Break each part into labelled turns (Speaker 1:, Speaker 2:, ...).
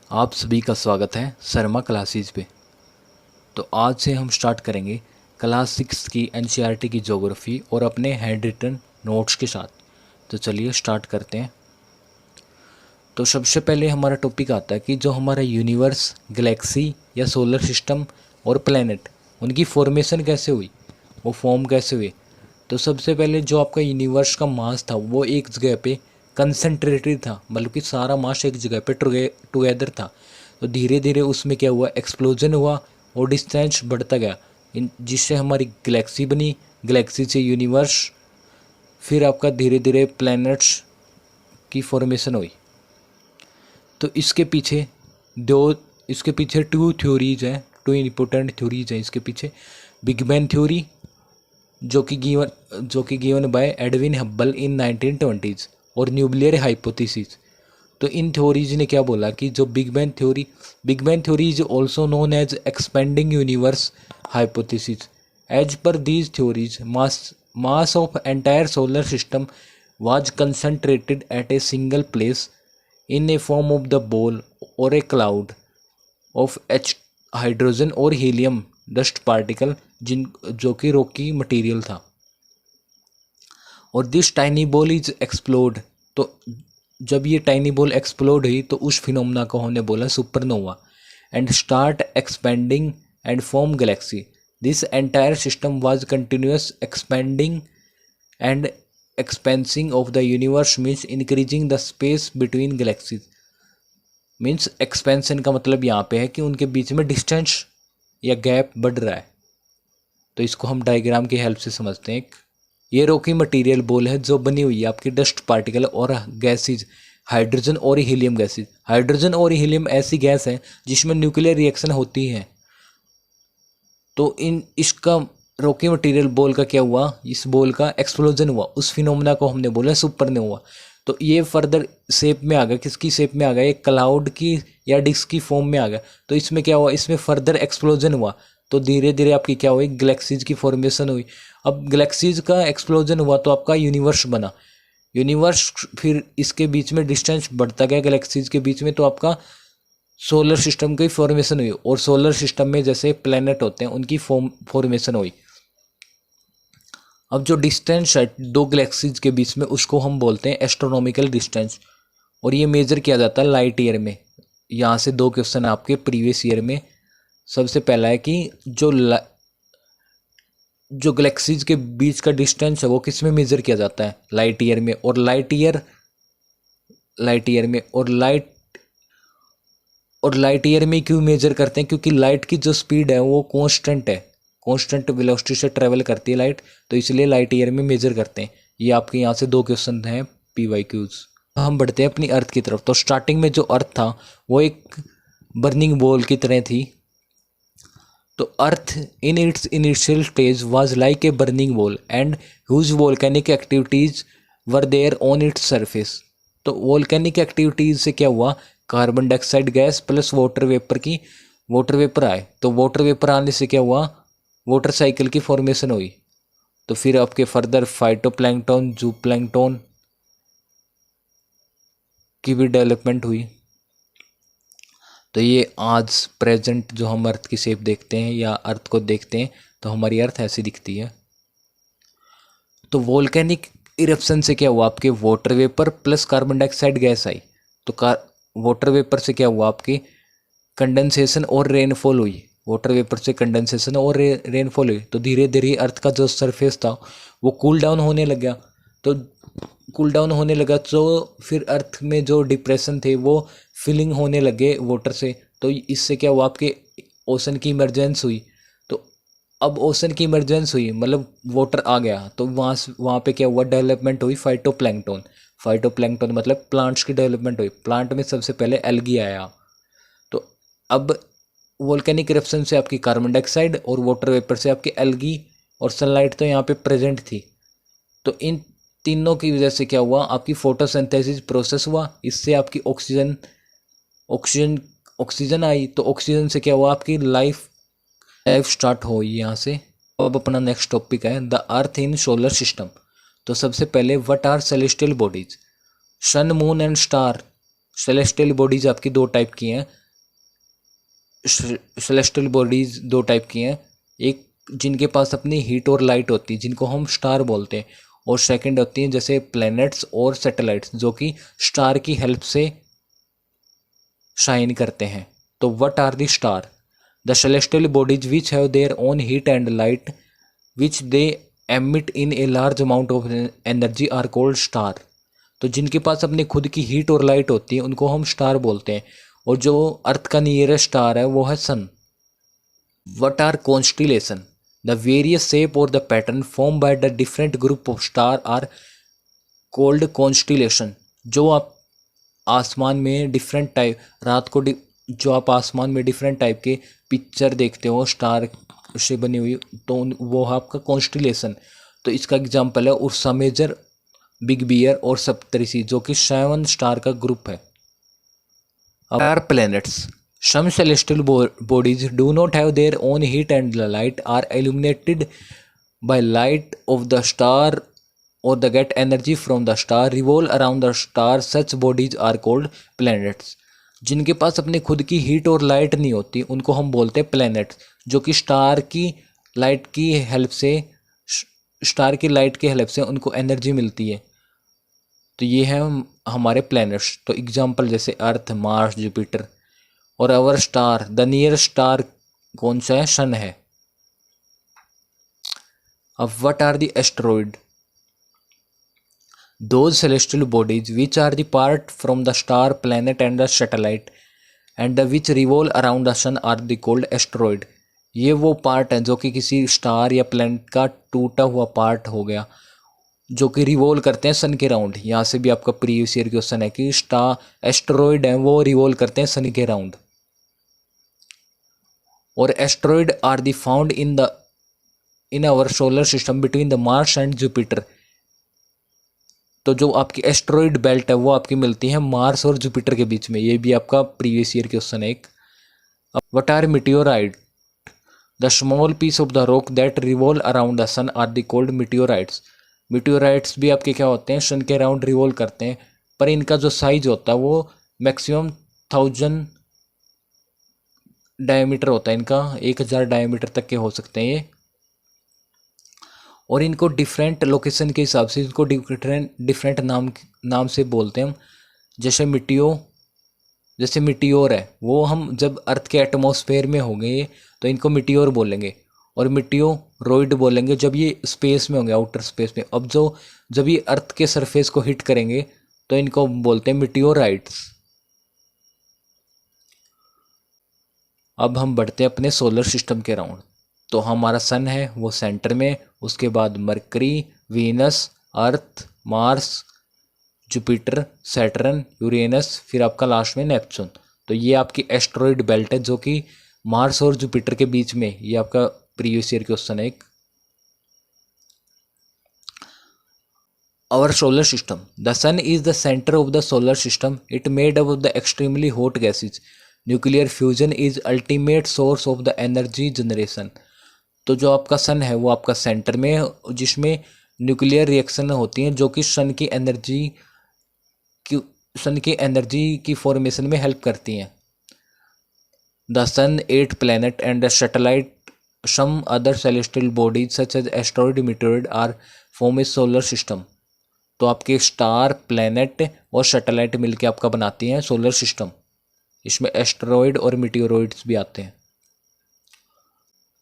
Speaker 1: आप सभी का स्वागत है शर्मा क्लासेस पे। तो आज से हम स्टार्ट करेंगे क्लास 6 की एनसीईआरटी की ज्योग्राफी और अपने हैंड रिटन नोट्स के साथ। तो चलिए स्टार्ट करते हैं। तो सबसे पहले हमारा टॉपिक आता है कि जो हमारा यूनिवर्स, गैलेक्सी या सोलर सिस्टम और प्लैनेट, उनकी फॉर्मेशन कैसे हुई, वो फॉर्म कैसे हुए। तो सबसे पहले जो आपका यूनिवर्स का मास था वो एक जगह पे कंसंट्रेटेड था, मतलब कि सारा मास एक जगह पे टुगेदर था। तो धीरे धीरे उसमें क्या हुआ, एक्सप्लोजन हुआ और डिस्टेंस बढ़ता गया, जिससे हमारी गैलेक्सी बनी। गैलेक्सी से यूनिवर्स, फिर आपका धीरे धीरे प्लैनेट्स की फॉर्मेशन हुई। तो इसके पीछे टू थ्योरीज हैं, टू इम्पोर्टेंट थ्योरीज हैं इसके पीछे। बिग बैंग थ्योरी जो कि given by Edwin Hubble in 1920s और न्यूक्लियर हाइपोथेसिस। तो इन थ्योरीज ने क्या बोला कि जो big bang theory is also known as expanding universe hypothesis. As per these theories mass of entire solar system was concentrated at a single place in a form of the ball or a cloud of hydrogen और helium dust particle, जो कि Rocky material था। और this tiny ball is explode. तो जब ये tiny ball explode हुई तो उस फिनोमेना को हमने बोला supernova. And start expanding and form galaxy. This entire system was continuous expanding and expensing of the universe means increasing the space between galaxies. Means expansion का मतलब यहाँ पे है कि उनके बीच में डिस्टेंस या गैप बढ़ रहा है। तो इसको हम डायग्राम की हेल्प से समझते हैं। ये रॉकी मटेरियल बॉल है जो बनी हुई है आपकी डस्ट पार्टिकल और गैसेज, हाइड्रोजन और हीलियम गैसेज। हाइड्रोजन और हीलियम ऐसी गैस है जिसमें न्यूक्लियर रिएक्शन होती है। तो इसका रॉकी मटेरियल बॉल का क्या हुआ, इस बॉल का एक्सप्लोजन हुआ, उस फिनोमेना को हमने बोला सुपरनोवा। तो ये फर्दर शेप में आ गया, किसकी शेप में आ गया, एक क्लाउड की या डिस्क की फॉर्म में आ गया। तो इसमें क्या हुआ, इसमें फर्दर एक्सप्लोजन हुआ। तो धीरे धीरे आपकी क्या हुई, गैलेक्सीज की फॉर्मेशन हुई। अब गैलेक्सीज का एक्सप्लोजन हुआ तो आपका यूनिवर्स बना। यूनिवर्स फिर इसके बीच में डिस्टेंस बढ़ता गया गैलेक्सीज के बीच में, तो आपका सोलर सिस्टम की फॉर्मेशन हुई। और सोलर सिस्टम में जैसे प्लैनेट होते हैं उनकी फॉर्मेशन हुई। अब जो डिस्टेंस है दो गैलेक्सीज के बीच में उसको हम बोलते हैं एस्ट्रोनॉमिकल डिस्टेंस, और ये मेजर किया जाता है लाइट ईयर में। यहाँ से दो क्वेश्चन आपके प्रीवियस ईयर में। सबसे पहला है कि जो गैलेक्सीज के बीच का डिस्टेंस है वो किस में मेजर किया जाता है, लाइट ईयर में। और लाइट ईयर में क्यों मेजर करते हैं, क्योंकि लाइट की जो स्पीड है वो कांस्टेंट है, कांस्टेंट वेलोसिटी से ट्रेवल करती है लाइट। तो इसलिए लाइट ईयर में मेजर करते हैं। ये आपके यहाँ से दो क्वेश्चन हैं PYQs। हम बढ़ते हैं अपनी अर्थ की तरफ। तो स्टार्टिंग में जो अर्थ था वो एक बर्निंग बॉल की तरह थी। तो earth in its initial stage was like a burning ball and huge volcanic activities were there on its surface. तो वोल्केनिक एक्टिविटीज से क्या हुआ, carbon dioxide gas plus water vapour आए। तो वाटर वेपर आने से क्या हुआ, वाटर साइकिल की फॉर्मेशन हुई। तो फिर आपके फर्दर फाइटोप्लैंक्टन, जूप्लैंक्टन की भी डेवलपमेंट हुई। तो ये आज प्रेजेंट जो हम अर्थ की शेप देखते हैं या अर्थ को देखते हैं तो हमारी अर्थ ऐसी दिखती है। तो वोल्केनिक इरप्शन से क्या हुआ, आपके water vapour plus carbon dioxide gas आई। तो वाटर वेपर से क्या हुआ, आपकी कंडेंसेशन और रेनफॉल हुई। वाटर वेपर से कंडेंसेशन और रेनफॉल हुई। तो धीरे धीरे अर्थ का जो सरफेस था वो कूल डाउन होने लग गया। तो फिर अर्थ में जो डिप्रेशन थे वो फिलिंग होने लगे वाटर से। तो इससे क्या हुआ, आपके ओशन की इमरजेंस हुई। तो अब ओशन की इमरजेंस हुई मतलब वाटर आ गया, तो वहाँ पे क्या हुआ, डेवलपमेंट हुई फाइटोप्लैंक्टन मतलब प्लांट्स की डेवलपमेंट हुई। प्लांट में सबसे पहले एल्गी आया। तो अब वोल्केनिक इरप्शन से आपकी कार्बन डाइऑक्साइड और वाटर वेपर से आपकी एल्गी और सनलाइट तो यहाँ पे प्रेजेंट थी। तो इन तीनों की वजह से क्या हुआ, आपकी फोटोसिंथेसिस प्रोसेस हुआ। इससे आपकी ऑक्सीजन आई। तो ऑक्सीजन से क्या हुआ, आपकी लाइफ स्टार्ट हुई यहाँ से। अब अपना नेक्स्ट टॉपिक है the earth in solar system. तो सबसे पहले what are celestial bodies, sun, moon and star. Celestial bodies आपकी दो टाइप की हैं। सेलेस्टियल बॉडीज दो टाइप की हैं, एक जिनके पास अपनी हीट और लाइट होती है जिनको हम स्टार बोलते हैं, और सेकंड होती हैं जैसे प्लैनेट्स और सैटेलाइट्स जो कि स्टार की हेल्प से शाइन करते हैं। तो what are the star? The celestial bodies which have their own heat and light which they emit in a large amount of energy are called star. तो जिनके पास अपनी खुद की हीट और लाइट होती है उनको हम स्टार बोलते हैं, और जो अर्थ का नियरेस्ट स्टार है वो है सन। What are constellation? The various shape or the pattern formed by the different group of star are called constellation। जो आप आसमान में डिफरेंट टाइप रात को जो आप आसमान में डिफरेंट टाइप के पिक्चर देखते हो स्टार से बनी हुई, तो वो है आपका कॉन्स्टिलेशन। तो इसका एग्जांपल है उर्सा मेजर, बिग बियर और सप्तऋषि जो कि 7 स्टार का ग्रुप है। Are planets? Some celestial bodies do not have their own heat and the light are illuminated by light of the star or they get energy from the star revolve around the star। Such bodies are called planets। जिनके पास अपनी खुद की heat और light नहीं होती उनको हम बोलते हैं प्लैनेट्स, जो कि स्टार की लाइट की हेल्प से उनको एनर्जी मिलती है। तो ये है हमारे प्लैनेट्स। तो एग्जांपल जैसे अर्थ, मार्स, जुपिटर। और our star, the nearest star कौन सा है? सन है। अब what are the asteroid? Those celestial bodies which are the part from the star, planet and the satellite and the which revolve around the sun are the called asteroid. ये वो part है जो कि किसी star या planet का टूटा हुआ पार्ट हो गया जो कि रिवॉल्व करते हैं सन के राउंड। यहाँ से भी आपका प्रीवियस ईयर क्वेश्चन है कि एस्टेरॉइड है वो रिवॉल्व करते हैं सन के राउंड। और asteroid are the found in our solar system between the Mars and Jupiter. तो जो आपकी एस्टेरॉइड बेल्ट है वो आपकी मिलती है मार्स और जुपिटर के बीच में। ये भी आपका प्रीवियस ईयर क्वेश्चन है एक। What are meteorite? The small piece of the rock that revolve around the sun are the called meteorites. Meteorites भी आपके क्या होते हैं? सन के राउंड रिवॉल्व करते हैं, पर इनका जो साइज होता है वो मैक्सिमम 1000 डायमीटर होता है इनका, 1000 डायमीटर तक के हो सकते हैं ये। और इनको डिफरेंट लोकेशन के हिसाब से इनको डिफरेंट नाम से बोलते हैं हम। जैसे मिटियोर है वो हम जब अर्थ के एटमॉस्फेयर में होंगे तो इनको मिटियोर बोलेंगे, और मिटियोरॉइड बोलेंगे जब ये स्पेस में होंगे, आउटर स्पेस में। अब जब ये अर्थ के सरफेस को हिट करेंगे तो इनको बोलते हैं मिटियोराइट्स। अब हम बढ़ते हैं अपने सोलर सिस्टम के राउंड। तो हमारा सन है वो सेंटर में, उसके बाद mercury, Venus, Earth, Mars, Jupiter, Saturn, Uranus, फिर आपका लास्ट में नेपच्यून। तो ये आपकी एस्टेरॉइड बेल्ट है जो कि मार्स और जुपिटर के बीच में। ये आपका प्रीवियस ईयर क्वेश्चन है एक। Our solar system. The sun is the center of the solar system. It made up of the extremely hot gases. Nuclear fusion is ultimate source of the energy generation। तो जो आपका सन है वो आपका centre में है जिसमें न्यूक्लियर रिएक्शन होती हैं जो कि सन की एनर्जी की फॉर्मेशन में हेल्प करती हैं। The sun, 8 planet and the satellite, some other celestial bodies such as asteroid, meteoroid are form a solar system। तो आपके स्टार, प्लैनेट और सैटेलाइट मिलके आपका बनाती हैं सोलर सिस्टम। इसमें एस्टेरॉइड और मीटियोरॉइड्स भी आते हैं।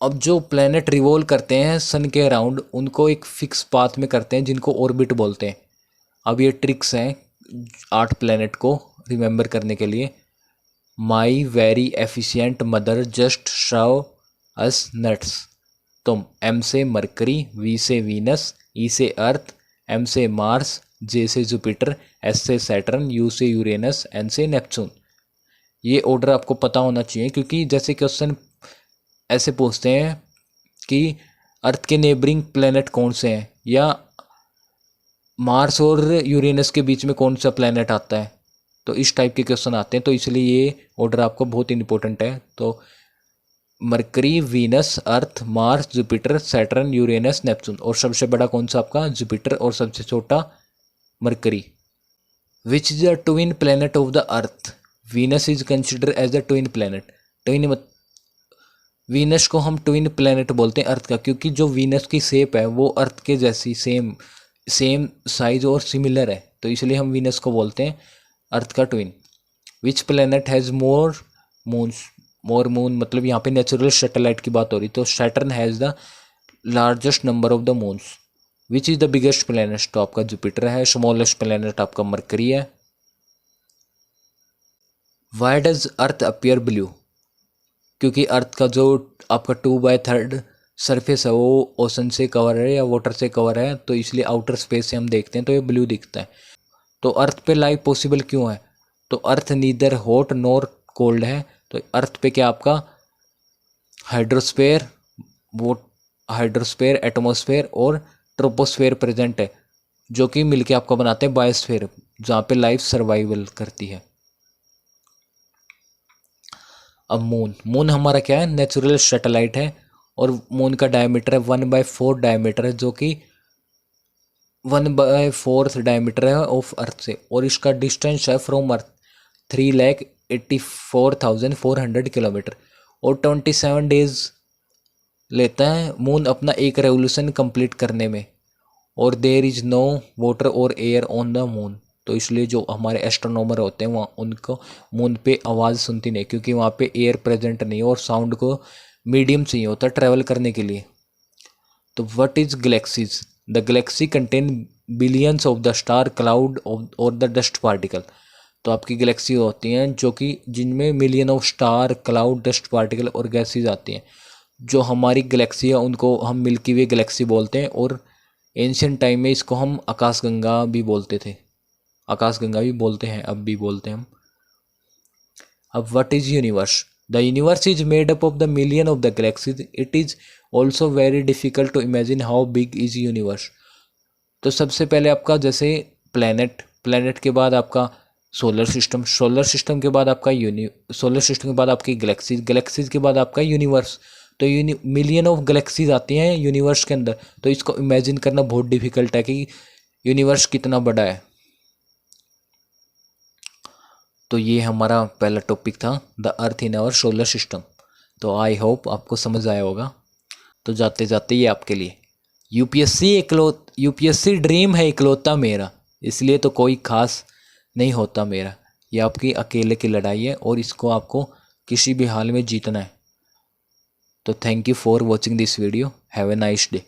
Speaker 1: अब जो प्लैनेट रिवॉल्व करते हैं सन के अराउंड उनको एक फिक्स पाथ में करते हैं जिनको ऑर्बिट बोलते हैं। अब ये ट्रिक्स हैं 8 प्लैनेट को रिमेंबर करने के लिए। My very efficient mother just serve us nuts. तो एम से मरकरी, वी से वीनस, ई से अर्थ, एम से मार्स, जे से जुपिटर, एस से सैटर्न, यू से यूरेनस, एन से नेपच्यून। ये ऑर्डर आपको पता होना चाहिए क्योंकि जैसे क्वेश्चन ऐसे पूछते हैं कि अर्थ के नेबरिंग प्लैनेट कौन से हैं या मार्स और यूरेनस के बीच में कौन सा प्लैनेट आता है, तो इस टाइप के क्वेश्चन आते हैं। तो इसलिए ये ऑर्डर आपको बहुत इंपॉर्टेंट है। तो Mercury, Venus, Earth, Mars, Jupiter, Saturn, Uranus, Neptune. और सबसे बड़ा कौन सा आपका? जुपिटर, और सबसे छोटा Mercury. Which is the twin planet of the Earth. Venus is consider as the twin planet. Twin Venus को हम ट्विन प्लेनेट बोलते हैं अर्थ का, क्योंकि जो वीनस की शेप है वो अर्थ के जैसी सेम सेम साइज और सिमिलर है, तो इसलिए हम वीनस को बोलते हैं अर्थ का twin. Which planet has more moons. More moon मतलब यहाँ पे नेचुरल सैटेलाइट की बात हो रही, तो Saturn has the largest number of the moons. Which is the biggest planet, तो आपका जुपिटर है। स्मॉलेस्ट प्लेनेट आपका मरकरी है। Why does earth appear blue, क्योंकि अर्थ का जो आपका 2/3 सरफेस है वो ओशन से कवर है या वाटर से कवर है, तो इसलिए आउटर स्पेस से हम देखते हैं तो ये ब्लू दिखता है। तो अर्थ पे लाइफ पॉसिबल क्यों है, तो अर्थ नीदर हॉट नॉर कोल्ड है, तो अर्थ पे क्या आपका हाइड्रोस्फेयर, वो हाइड्रोस्फेयर, एटमॉस्फेयर और ट्रोपोस्फेयर प्रेजेंट है, जो कि मिलके आपको बनाते हैं बायोस्फेयर, जहाँ पे लाइफ सर्वाइवल करती है। अब मून हमारा क्या है, नेचुरल सैटेलाइट है, और मून का डायमीटर है 1/4 डायमीटर है, जो कि 1/4 डायमीटर है ऑफ अर्थ से, और इसका डिस्टेंस है फ्रॉम अर्थ 3,84,400 किलोमीटर, और 27 डेज लेता है मून अपना एक रेवोल्यूशन कंप्लीट करने में, और देयर इज़ नो वाटर और एयर ऑन द मून, तो इसलिए जो हमारे एस्ट्रोनॉमर होते हैं वहाँ उनको मून पे आवाज़ सुनती नहीं, क्योंकि वहाँ पे एयर प्रेजेंट नहीं है और साउंड को मीडियम चाहिए होता है ट्रैवल करने के लिए। तो what is galaxies, the Galaxy contain billions of the star cloud और द डस्ट पार्टिकल, तो आपकी गैलेक्सी होती हैं जो कि जिनमें million of star cloud dust particle और गैसेज आती हैं। जो हमारी गैलेक्सी है उनको हम मिल्की वे गैलेक्सी बोलते हैं, और एंशियंट टाइम में इसको हम आकाशगंगा भी बोलते थे, आकाशगंगा भी बोलते हैं, अब भी बोलते हैं हम। अब what is universe, the universe is made up of the million of the galaxies, it is also very difficult to imagine how big is universe. तो सबसे पहले आपका जैसे प्लैनेट, प्लैनेट के बाद आपका सोलर सिस्टम, सोलर सिस्टम के बाद आपका सोलर सिस्टम के बाद आपकी गैलेक्सीज, गैलेक्सीज के बाद आपका यूनिवर्स, तो मिलियन ऑफ गैलेक्सीज आती हैं यूनिवर्स के अंदर, तो इसको इमेजिन करना बहुत डिफिकल्ट है कि यूनिवर्स कितना बड़ा है। तो ये हमारा पहला टॉपिक था, the earth in our solar system. तो आई होप आपको समझ आया होगा। तो जाते जाते ये आपके लिए यूपीएससी ड्रीम है इकलौता मेरा, इसलिए तो कोई खास नहीं होता मेरा। ये आपकी अकेले की लड़ाई है और इसको आपको किसी भी हाल में जीतना है। तो thank you for watching this video, have a nice day.